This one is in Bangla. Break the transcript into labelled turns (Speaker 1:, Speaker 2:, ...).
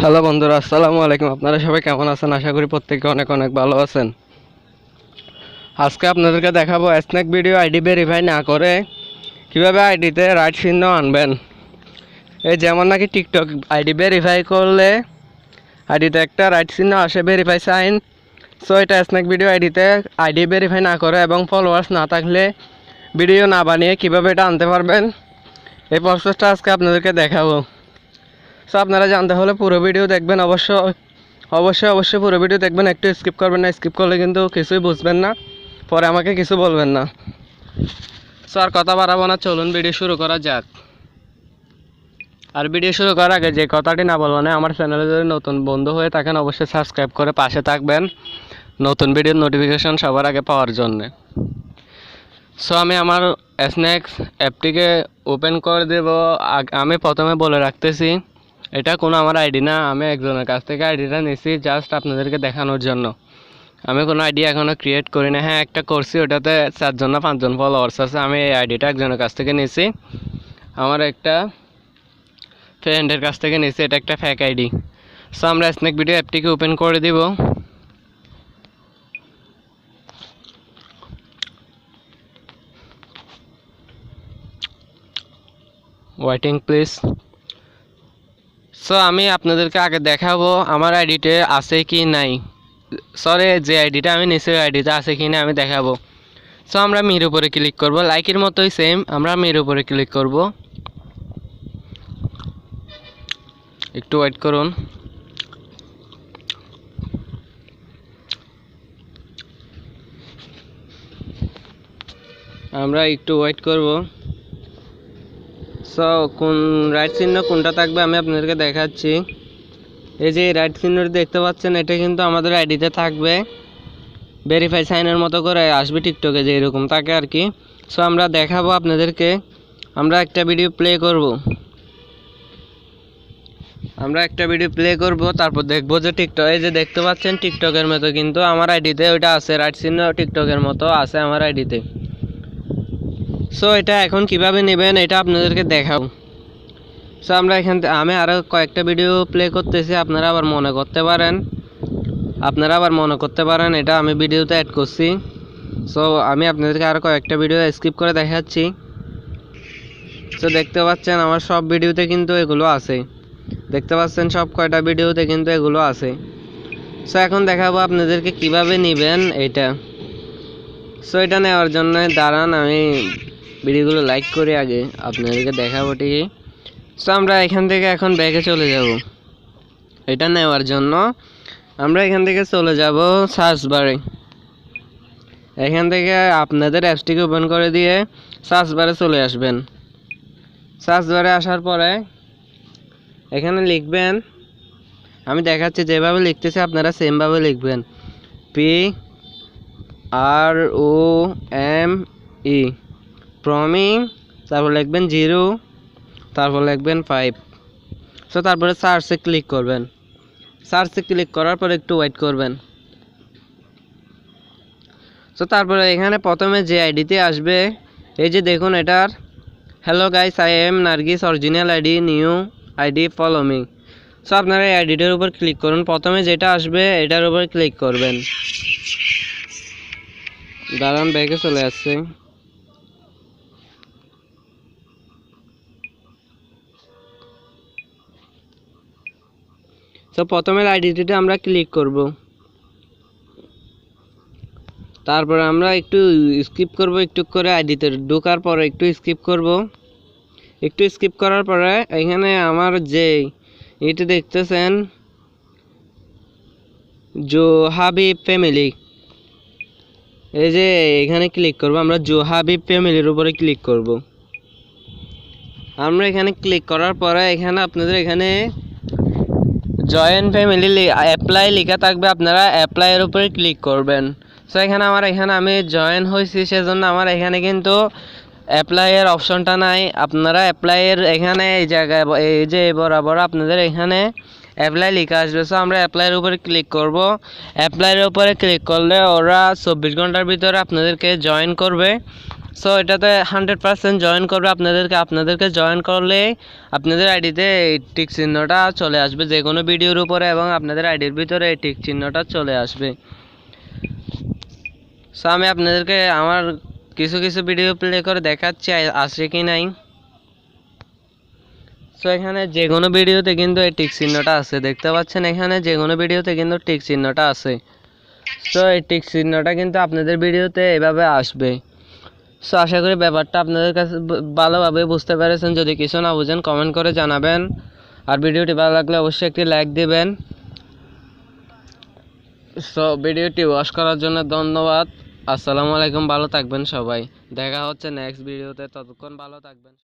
Speaker 1: হ্যালো বন্ধুরা, আসসালামু আলাইকুম। আপনারা সবাই কেমন আছেন? আশা করি প্রত্যেকে অনেক অনেক ভালো আছেন। আজকে আপনাদেরকে দেখাবো স্ন্যাক ভিডিও আইডি ভেরিফাই না করে কিভাবে আইডিতে রাইট চিহ্ন আনবেন। এই যেমন নাকি টিকটক আইডি ভেরিফাই করলে আইডিতে একটা রাইট চিহ্ন আসে, ভেরিফাই সাইন। সো এটা স্ন্যাক ভিডিও আইডিতে আইডি ভেরিফাই না করে এবং ফলোয়ার্স না থাকলে ভিডিও না বানিয়ে কিভাবে এটা আনতে পারবেন, এই প্রসেসটা আজকে আপনাদেরকে দেখাবো। সো আপনারা জানতে হলে পুরো ভিডিও দেখবেন। অবশ্যই পুরো ভিডিও দেখবেন, একটু স্কিপ করবেন না। স্কিপ করলে কিন্তু কিছুই বুঝবেন না, পরে আমাকে কিছু বলবেন না। সো আর কথা বাড়াবো না, চলুন ভিডিও শুরু করা যাক। আর ভিডিও শুরু করার আগে যে কথাটি না বলবো না, আমার চ্যানেলে যদি নতুন বন্ধু হয়ে থাকেন অবশ্যই সাবস্ক্রাইব করে পাশে থাকবেন নতুন ভিডিওর নোটিফিকেশন সবার আগে পাওয়ার জন্য। সো আমি আমার স্ন্যাক্স অ্যাপটিকে ওপেন করে দেব। আমি প্রথমে বলে রাখতেছি, এটা কোনো আমার আইডি না, আমি একজনের কাছ থেকে আইডিটা নিয়েছি জাস্ট আপনাদেরকে দেখানোর জন্য। আমি কোনো আইডি এখনও ক্রিয়েট করি না। হ্যাঁ, একটা করছি, ওটাতে 4 জন না 5 জন ফলোয়ার্স আছে। আমি এই আইডিটা একজনের কাছ থেকে নিয়েছি, আমার একটা ফ্রেন্ডের কাছ থেকে নিয়েছি। এটা একটা ফেক আইডি। সো আমরা স্ন্যাক ভিডিও অ্যাপটিকে ওপেন করে দিব। Waiting please. সো আমি আপনাদেরকে আগে দেখাবো আমার আইডিতে আছে কি নাই। সরি, যে আইডিটা আমি নিচে আইডিতে আছে কি না আমি দেখাবো। সো আমরা মির উপরে ক্লিক করব, লাইকের মতোই সেম আমরা মির উপরে ক্লিক করব। একটু ওয়েট করুন। আমরা একটু ওয়েট করব। সো কোন রাইট চিহ্ন কোনটা থাকবে আমি আপনাদেরকে দেখাচ্ছি। এই যে রাইট চিহ্নটি দেখতে পাচ্ছেন, এটা কিন্তু আমাদের আইডিতে থাকবে। ভেরিফাই সাইনের মতো করে আসবে টিকটকে যে এরকম থাকে আর কি। সো আমরা দেখাবো আপনাদেরকে। আমরা একটা ভিডিও প্লে করব, তারপর দেখবো যে টিকটক, এই যে দেখতে পাচ্ছেন টিকটকের মতো কিন্তু আমার আইডিতে ওইটা আছে, রাইট চিহ্ন টিকটকের মতো আছে আমার আইডিতে। সো এটা এখন কিভাবে নেবেন এটা আপনাদেরকে দেখাবো। সো আমরা আমি আরও কয়েকটা ভিডিও প্লে করতেছি, আপনারা আবার মনে করতে পারেন এটা আমি ভিডিওতে অ্যাড করছি। সো আমি আপনাদেরকে আরও কয়েকটা ভিডিও স্কিপ করে দেখাচ্ছি। সো দেখতে পাচ্ছেন আমার সব ভিডিওতে কিন্তু এগুলো আছে, দেখতে পাচ্ছেন সব কয়টা ভিডিওতে কিন্তু এগুলো আছে। সো এখন দেখাবো আপনাদেরকে কিভাবে নেবেন এটা। সো এটা নেওয়ার জন্য দাঁড়ান, আমি ভিডিওগুলো লাইক করে আগে আপনাদেরকে দেখাবো ঠিকই। সো আমরা এখান থেকে এখন ব্যাকে চলে যাব। এটা নেওয়ার জন্য আমরা এখান থেকে চলে যাব সার্চ বারে। এখান থেকে আপনাদের অ্যাপসটিকে ওপেন করে দিয়ে সার্চ বারে চলে আসবেন। সার্চ বারে আসার পরে এখানে লিখবেন, আমি দেখাচ্ছি যেভাবে লিখতেছি আপনারা সেমভাবে লিখবেন। PROME, প্রমি, তারপর লিখবেন 0, তারপর লিখবেন 5। সো তারপরে সার্চে ক্লিক করবেন। সার্চে ক্লিক করার পর একটু ওয়েট করবেন। সো তারপরে এখানে প্রথমে যে আইডিতে আসবে, এই যে দেখুন এটার hello guys, I am Nargis, original ID, new ID, follow me. So আপনারা এই আইডিটার উপর ক্লিক করুন। প্রথমে যেটা আসবে এটার উপর ক্লিক করবেন। দাঁড়ান, ব্যাগে চলে আসছে। তো প্রথমে আইডিটিতে আমরা ক্লিক করব, তারপর আমরা একটু স্কিপ করব, একটু করে আইডিতে ঢোকার পরে একটু স্কিপ করব। একটু স্কিপ করার পরে এখানে আমার যে এটা দেখতেছেন জো হাবিব ফ্যামিলি, এই যে এখানে ক্লিক করব। আমরা জো হাবিব ফ্যামিলির উপরে ক্লিক করব। আমরা এখানে ক্লিক করার পরে এখানে আপনাদের এখানে জয়েন ফ্যামিলি অ্যাপ্লাই লেখা থাকবে, আপনারা অ্যাপ্লাইয়ের উপরে ক্লিক করবেন। সো এখানে আমি জয়েন হয়েছি, সেজন্য আমার এখানে কিন্তু অ্যাপ্লাইয়ের অপশনটা নাই। আপনারা অ্যাপ্লাইয়ের এখানে এই জায়গায় এই যে বরাবর আপনাদের এখানে অ্যাপ্লাই লেখা আসবে। সো আমরা অ্যাপ্লাইয়ের উপরে ক্লিক করব। অ্যাপ্লাইয়ের উপরে ক্লিক করলে ওরা 24 ঘন্টার ভিতরে আপনাদেরকে জয়েন করবে। সো এটাতে 100% জয়েন করবে আপনাদেরকে জয়েন করলে আপনাদের আইডিতে এই টিক চিহ্নটা চলে আসবে যে কোনো ভিডিওর উপরে, এবং আপনাদের আইডির ভিতরে এই টিক চিহ্নটা চলে আসবে। সো আমি আপনাদেরকে আমার কিছু ভিডিও প্লে করে দেখাচ্ছি আসে কি নাই। সো এখানে যে কোনো ভিডিওতে কিন্তু এই টিক চিহ্নটা আছে, দেখতে পাচ্ছেন এখানে যে কোনো ভিডিওতে কিন্তু টিক চিহ্নটা আছে। সো এই টিক চিহ্নটা কিন্তু আপনাদের ভিডিওতে এভাবে আসবে। সো আশা করি ব্যাপারটা আপনাদের কাছে ভালোভাবে বুঝতে পেরেছেন। যদি কিছু না বুঝেন কমেন্ট করে জানাবেন, আর ভিডিওটি ভালো লাগলে অবশ্যই একটি লাইক দিবেন। সো ভিডিওটি ওয়াচ করার জন্য ধন্যবাদ। আসসালামু আলাইকুম, ভালো থাকবেন সবাই। দেখা হচ্ছে নেক্সট ভিডিওতে, ততক্ষণ ভালো থাকবেন।